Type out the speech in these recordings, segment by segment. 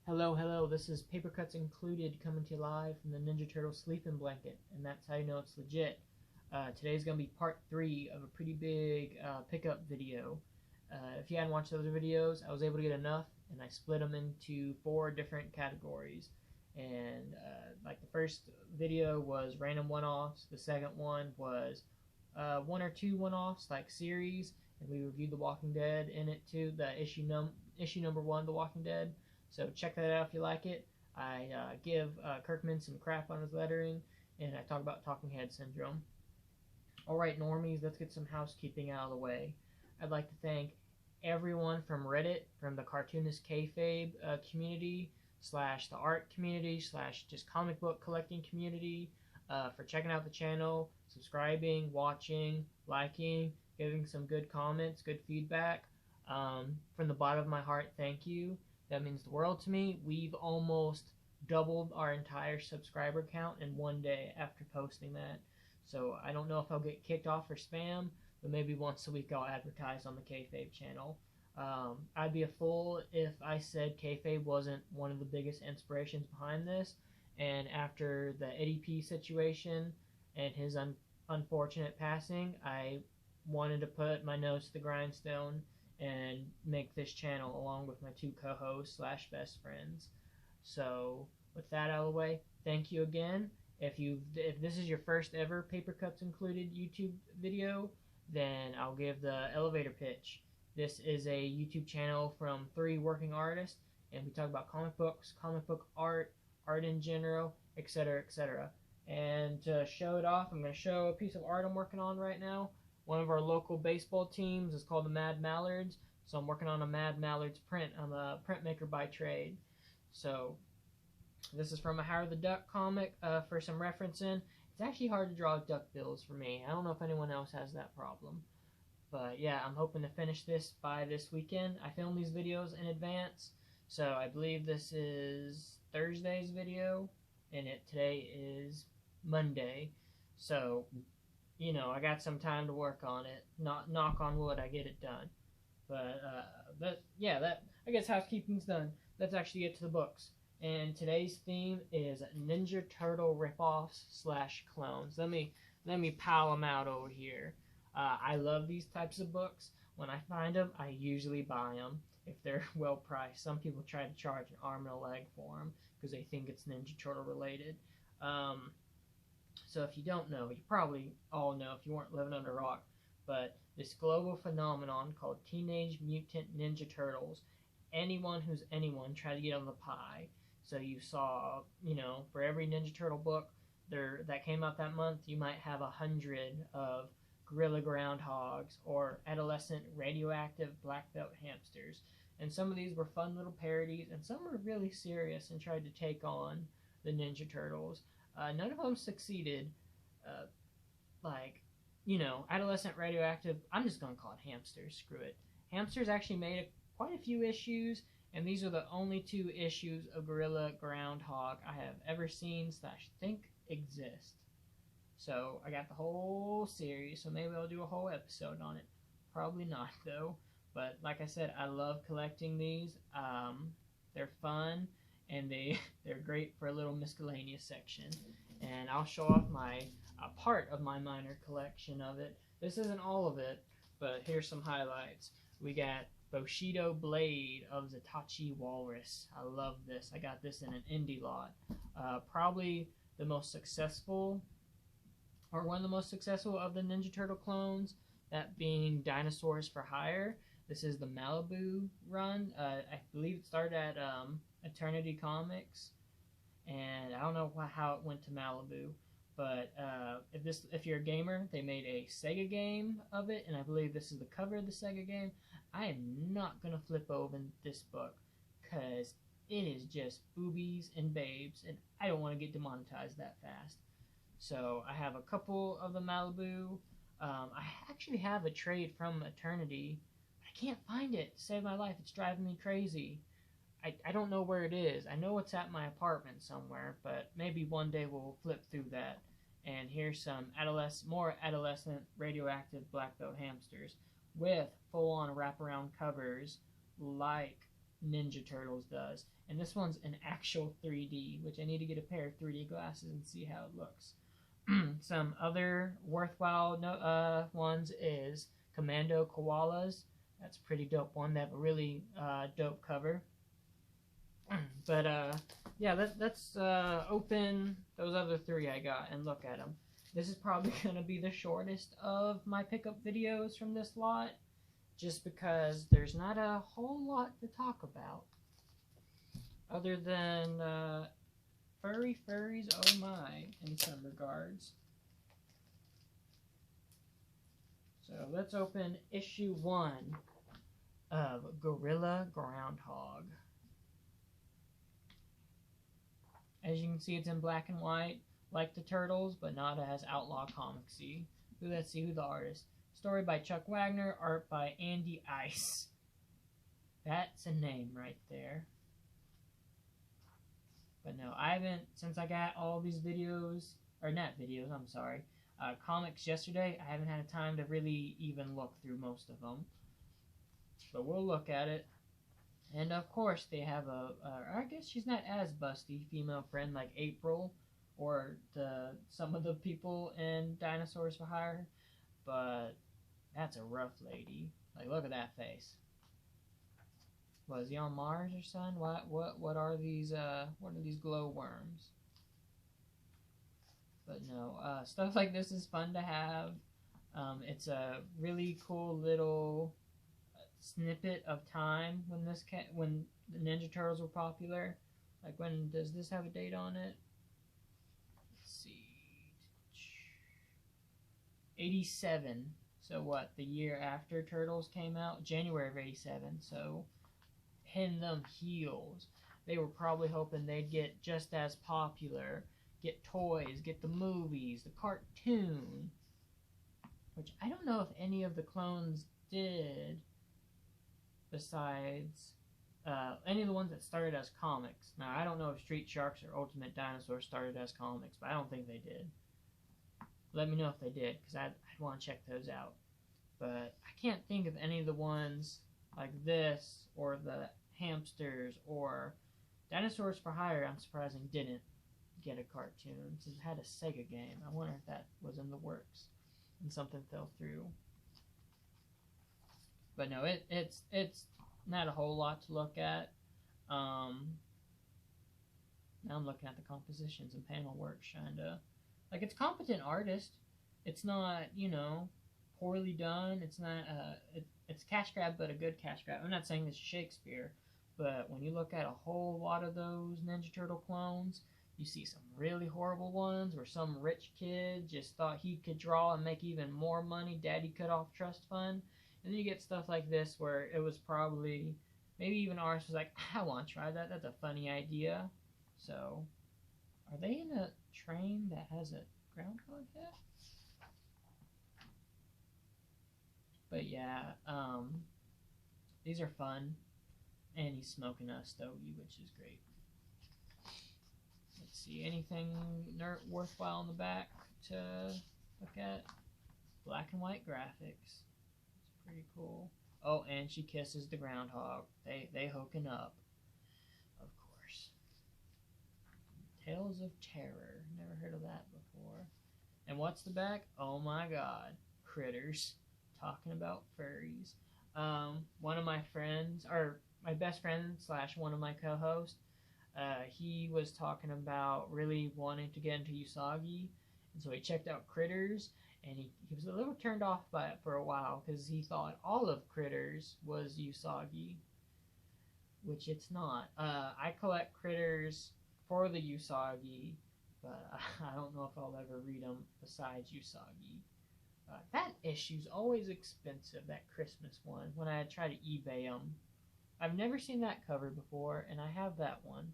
Hello, hello, this is Paper Cuts Included coming to you live from the Ninja Turtle sleeping blanket, and that's how you know it's legit. Today's going to be part 3 of a pretty big pickup video. If you hadn't watched those videos, I was able to get enough, and I split them into 4 different categories. And like the first video was random one-offs, the second one was 1 or 2 one-offs, like series, and we reviewed The Walking Dead in it too, the issue number 1, The Walking Dead. So check that out if you like it. I give Kirkman some crap on his lettering, and I talk about talking head syndrome. Alright, normies, let's get some housekeeping out of the way. I'd like to thank everyone from Reddit, from the Cartoonist Kayfabe community, slash the art community, slash just comic book collecting community, for checking out the channel, subscribing, watching, liking, giving some good comments, good feedback. From the bottom of my heart, thank you. That means the world to me. We've almost doubled our entire subscriber count in one day after posting that. So I don't know if I'll get kicked off for spam, but maybe once a week I'll advertise on the Kayfabe channel. I'd be a fool if I said Kayfabe wasn't one of the biggest inspirations behind this. And after the Eddie P situation and his unfortunate passing, I wanted to put my nose to the grindstone and make this channel along with my 2 co-hosts slash best friends. So with that out of the way, thank you again. If this is your first ever Paper Cuts Included YouTube video, then I'll give the elevator pitch. This is a YouTube channel from 3 working artists, and we talk about comic books, comic book art, art in general, etc., etc. And to show it off, I'm going to show a piece of art I'm working on right now. One of our local baseball teams is called the Mad Mallards, so I'm working on a Mad Mallards print. I'm a printmaker by trade. So this is from a Howard the Duck comic for some referencing. It's actually hard to draw duck bills for me. I don't know if anyone else has that problem. But yeah, I'm hoping to finish this by this weekend. I film these videos in advance, so I believe this is Thursday's video, and today is Monday. So you know, I got some time to work on it. Not knock on wood, I get it done. But I guess housekeeping's done. Let's actually get to the books. And today's theme is Ninja Turtle ripoffs slash clones. Let me pile them out over here. I love these types of books. When I find them, I usually buy them if they're well priced. Some people try to charge an arm and a leg for them because they think it's Ninja Turtle related. So if you don't know, you probably all know if you weren't living under a rock, but this global phenomenon called Teenage Mutant Ninja Turtles, anyone who's anyone tried to get on the pie. So you saw, you know, for every Ninja Turtle book that came out that month, you might have 100 of gorilla groundhogs or adolescent radioactive black belt hamsters. And some of these were fun little parodies, and some were really serious and tried to take on the Ninja Turtles. None of them succeeded. Like, you know, adolescent radioactive, I'm just going to call it hamsters. Screw it. Hamsters actually made quite a few issues, and these are the only 2 issues of Gorilla Groundhog I have ever seen / think exist. So I got the whole series, so maybe I'll do a whole episode on it. Probably not, though. But like I said, I love collecting these. They're fun, and they're great for a little miscellaneous section. And I'll show off a part of my minor collection of it. This isn't all of it, but here's some highlights. We got Bushido Blade of Zatachi Walrus. I love this. I got this in an indie lot. Probably the most successful, or one of the most successful of the Ninja Turtle clones, that being Dinosaurs for Hire. This is the Malibu run. I believe it started at Eternity Comics, and I don't know how it went to Malibu, but if you're a gamer, they made a Sega game of it, and I believe this is the cover of the Sega game. I am not gonna flip open this book because it is just boobies and babes, and I don't want to get demonetized that fast. So I have a couple of the Malibu. I actually have a trade from Eternity. I can't find it to save my life. It's driving me crazy. I don't know where it is. I know it's at my apartment somewhere, but maybe one day we'll flip through that. And here's some more adolescent radioactive black belt hamsters with full-on wraparound covers like Ninja Turtles does. And this one's an actual 3D, which I need to get a pair of 3D glasses and see how it looks. Some other worthwhile ones is Commando Koalas. That's a pretty dope one. They have a really dope cover. But yeah, let's open those other three I got and look at them. This is probably going to be the shortest of my pickup videos from this lot, just because there's not a whole lot to talk about. Other than furries, oh my, in some regards. So let's open issue 1 of Gorilla Groundhog. As you can see, it's in black and white, like the Turtles, but not as Outlaw Comicsy. Let's see who the artist. Story by Chuck Wagner, art by Andy Ice. That's a name right there. But no, I haven't, since I got all these videos, or not videos, I'm sorry, comics yesterday, I haven't had time to really even look through most of them. But we'll look at it. And of course, they have I guess she's not as busty, female friend like April, or some of the people in Dinosaurs for Hire. But that's a rough lady. Like, look at that face. Was he on Mars or something? What are these glowworms? But no, stuff like this is fun to have. It's a really cool little snippet of time when when the Ninja Turtles were popular. Like, when does this have a date on it? Let's see. 87. So what? The year after Turtles came out, January of 87. So hitting them heels. They were probably hoping they'd get just as popular, get toys, get the movies, the cartoon, which I don't know if any of the clones did, besides any of the ones that started as comics. Now, I don't know if Street Sharks or Ultimate Dinosaur started as comics, but I don't think they did. Let me know if they did, because I'd want to check those out. But I can't think of any of the ones like this, or the hamsters, or Dinosaurs for Hire. I'm surprising didn't get a cartoon. It had a Sega game. I wonder if that was in the works and something fell through. But no, it's not a whole lot to look at. Now I'm looking at the compositions and panel work, kinda. Like, it's competent artist. It's not, poorly done. It's not it's cash grab, but a good cash grab. I'm not saying it's Shakespeare, but when you look at a whole lot of those Ninja Turtle clones, you see some really horrible ones where some rich kid just thought he could draw and make even more money. Daddy cut off trust fund. And then you get stuff like this where it was probably, maybe even artist was like, I want to try that. That's a funny idea. So, are they in a train that has a groundhog head? But yeah, these are fun. And he's smoking a stogie, which is great. Let's see, anything worthwhile in the back to look at? Black and white graphics. Pretty cool. Oh, and she kisses the groundhog. They hooking up, of course. Tales of Terror. Never heard of that before. And what's the back? Oh my god. Critters. Talking about furries. One of my friends, or my best friend / one of my co-hosts, he was talking about really wanting to get into Usagi, and so he checked out Critters. And he was a little turned off by it for a while because he thought all of Critters was Usagi, which it's not. I collect Critters for the Usagi, but I don't know if I'll ever read them besides Usagi. That issue's always expensive, that Christmas one, when I try to eBay them. I've never seen that cover before, and I have that one.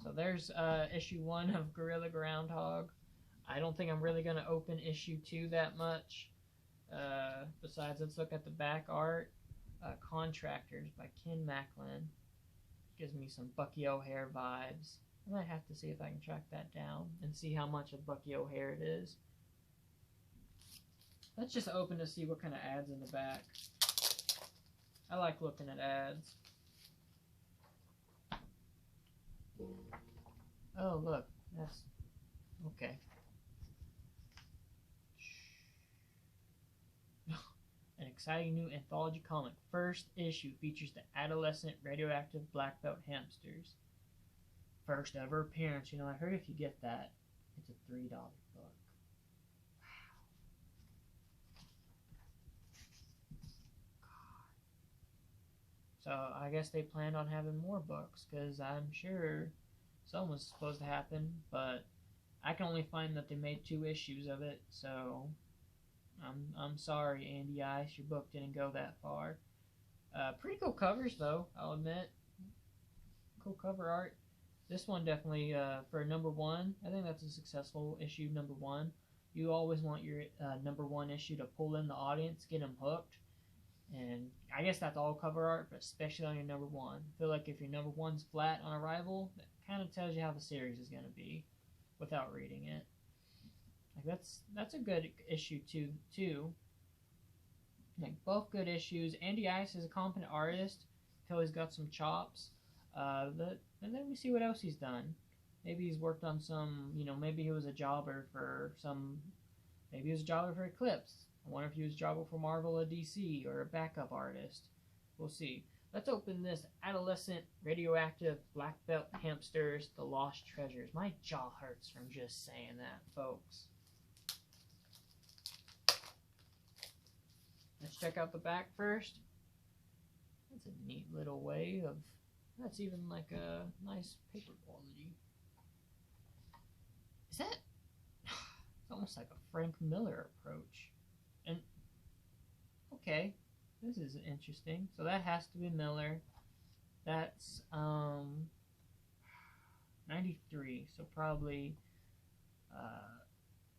So there's issue 1 of Gorilla Groundhog. I don't think I'm really going to open issue 2 that much. Besides, let's look at the back art. Contractors by Ken Macklin. Gives me some Bucky O'Hare vibes. I might have to see if I can track that down and see how much of Bucky O'Hare it is. Let's just open to see what kind of ads in the back. I like looking at ads. Oh, look. That's... okay. An exciting new anthology comic. First issue features the adolescent radioactive black belt hamsters. First ever appearance. You know, I heard if you get that, it's a $3 book. So I guess they planned on having more books, because I'm sure some was supposed to happen, but I can only find that they made 2 issues of it, so I'm sorry, Andy Ice, your book didn't go that far. Pretty cool covers, though, I'll admit. Cool cover art. This one definitely, for number 1, I think that's a successful issue, number 1. You always want your number 1 issue to pull in the audience, get them hooked. And I guess that's all cover art, but especially on your number 1. I feel like if your number 1's flat on arrival, that kind of tells you how the series is going to be without reading it. Like that's a good issue too. Like both good issues. Andy Ice is a competent artist. Feel he's got some chops. And then we see what else he's done. Maybe he's worked on some. Maybe he was a jobber for some. Maybe he was a jobber for Eclipse. I wonder if he was a jobber for Marvel or DC or a backup artist. We'll see. Let's open this adolescent radioactive black belt hamsters, the lost treasures. My jaw hurts from just saying that, folks. Let's check out the back first. That's a neat little way of... That's even like a nice paper quality. Is that... It's almost like a Frank Miller approach. And... Okay. This is interesting. So that has to be Miller. That's 93. So probably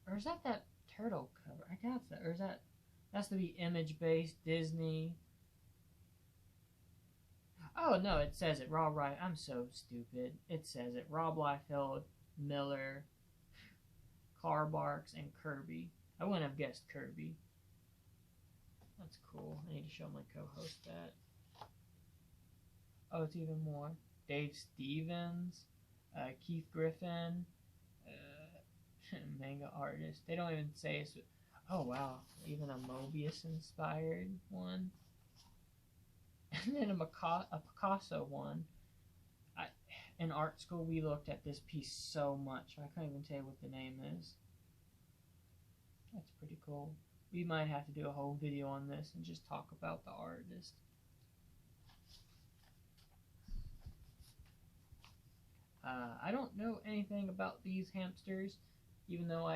or is that turtle cover? I doubt that. Or is that has to be image based Disney. Oh no, it says it. Rob Liefeld. I'm so stupid. It says it. Rob Liefeld, Miller, Carl Barks, and Kirby. I wouldn't have guessed Kirby. That's cool. I need to show my co-host that. Oh, it's even more. Dave Stevens, Keith Griffin, manga artist. They don't even say it's... Oh, wow. Even a Mobius-inspired one. And then a Picasso one. In art school, we looked at this piece so much. I can't even tell you what the name is. That's pretty cool. We might have to do a whole video on this and just talk about the artist. I don't know anything about these hamsters, even though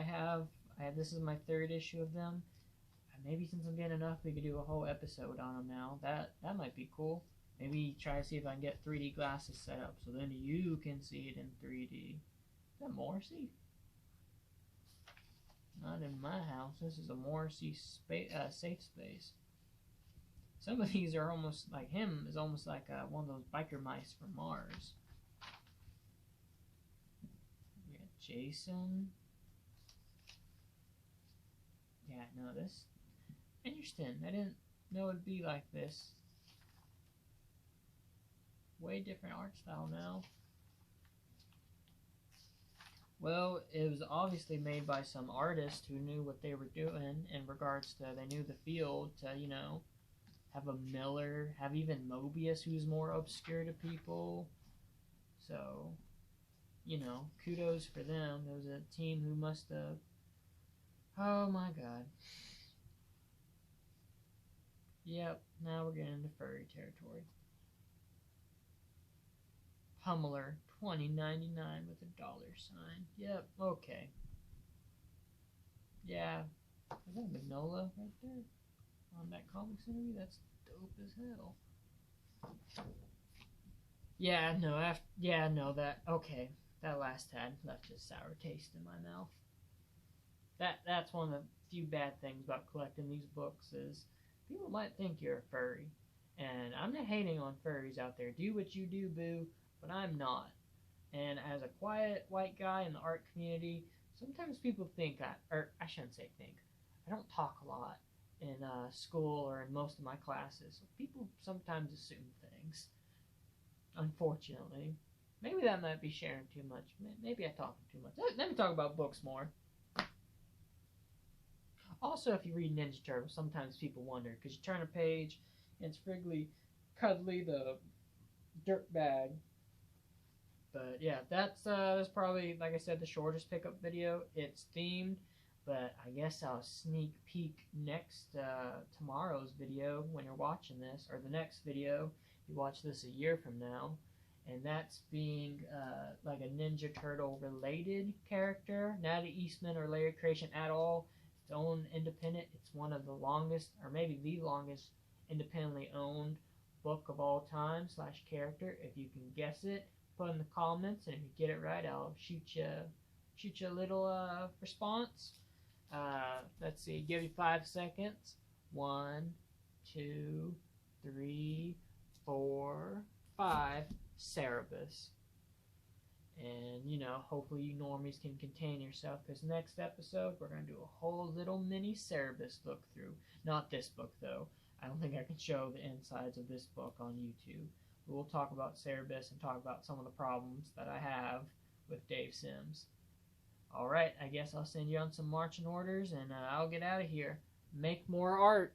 this is my 3rd issue of them. Maybe since I'm getting enough, we could do a whole episode on them now. That might be cool. Maybe try to see if I can get 3D glasses set up, so then you can see it in 3D. Is that Morrissey? Not in my house. This is a Morrissey safe space. Some of these are almost like him. Is almost like one of those biker mice from Mars. We got Jason. Yeah, no, this interesting. I didn't know it'd be like this. Way different art style now. Well, it was obviously made by some artist who knew what they were doing in regards to, they knew the field to, have a Miller, have even Mobius, who's more obscure to people. So, kudos for them. There was a team who must have... Oh my god. Yep, now we're getting into furry territory. Pummeler, $20.99 with a $sign. Yep, okay. Yeah. Is that Magnolia right there? On that comics interview? That's dope as hell. Yeah, no, okay. That last ad left a sour taste in my mouth. That's one of the few bad things about collecting these books is people might think you're a furry. And I'm not hating on furries out there. Do what you do, boo. But I'm not. And as a quiet white guy in the art community, sometimes people think I shouldn't say think. I don't talk a lot. in school or in most of my classes. People sometimes assume things, unfortunately. Maybe that might be sharing too much. Maybe I talk too much. Let me talk about books more. Also, if you read Ninja Turtles, sometimes people wonder because you turn a page and it's Wriggly, Cuddly, the dirt bag. But yeah, that's probably, like I said, the shortest pickup video. It's themed, but I guess I'll sneak peek next tomorrow's video when you're watching this, or the next video. You watch this a year from now, and that's being like a Ninja Turtle related character, not an Eastman or Larry creation at all. Its own independent. It's one of the longest, or maybe the longest, independently owned book of all time / character. If you can guess it, put in the comments, and if you get it right, I'll shoot you a little response. Let's see, give you 5 seconds. 1, 2, 3, 4, 5. Cerebus. And hopefully you normies can contain yourself, because next episode we're going to do a whole little mini Cerebus look through. Not this book though. I don't think I can show the insides of this book on YouTube. But we'll talk about Cerebus and talk about some of the problems that I have with Dave Sims. Alright, I guess I'll send you on some marching orders, and I'll get out of here. Make more art.